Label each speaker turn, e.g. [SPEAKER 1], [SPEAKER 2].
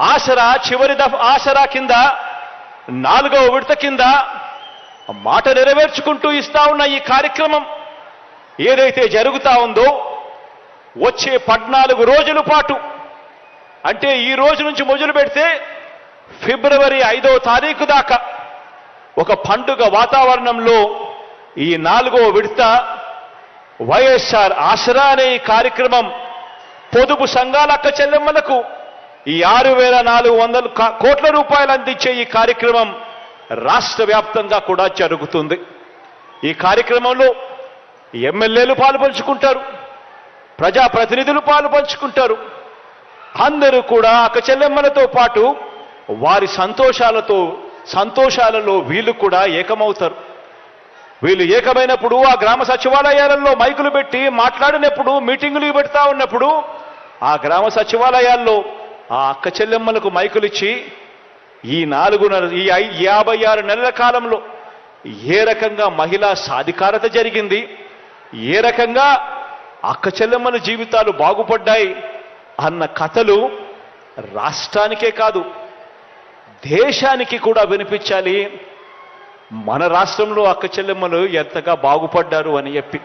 [SPEAKER 1] ఆసరా చివరి ఆసరా కింద 4వ విడత కింద మాట నెరవేర్చుకుంటూ ఇస్తా ఉన్న ఈ కార్యక్రమం ఏదైతే జరుగుతా ఉందో వచ్చే 14 రోజుల పాటు, అంటే ఈ రోజు నుంచి మొదలు పెడితే ఫిబ్రవరి 5వ తారీఖు దాకా ఒక పండుగ వాతావరణంలో ఈ 4వ విడత వైఎస్ఆర్ ఆసరా అనే ఈ కార్యక్రమం పొదుపు సంఘాల అక్క చెల్లెమ్మలకు ఈ 6,400 కోట్ల రూపాయలు అందించే ఈ కార్యక్రమం రాష్ట్ర వ్యాప్తంగా కూడా జరుగుతుంది. ఈ కార్యక్రమంలో ఎమ్మెల్యేలు పాలుపంచుకుంటారు, ప్రజాప్రతినిధులు పాలుపంచుకుంటారు. అందరూ కూడా అక్క చెల్లెమ్మలతో పాటు వారి సంతోషాలలో వీళ్ళు కూడా ఏకమవుతారు. వీళ్ళు ఏకమైనప్పుడు ఆ గ్రామ సచివాలయాలలో మైకులు పెట్టి మాట్లాడినప్పుడు, మీటింగులు పెడతా ఉన్నప్పుడు ఆ గ్రామ సచివాలయాల్లో ఆ అక్క చెల్లెమ్మలకు మైకులు ఇచ్చి ఈ 56 నెలల కాలంలో ఏ రకంగా మహిళా సాధికారత జరిగింది, ఏ రకంగా అక్క చెల్లెమ్మల జీవితాలు బాగుపడ్డాయి అన్న కథలు రాష్ట్రానికే కాదు దేశానికి కూడా వినిపించాలి. మన రాష్ట్రంలో అక్క చెల్లెమ్మలు ఎంతగా బాగుపడ్డారు అని చెప్పి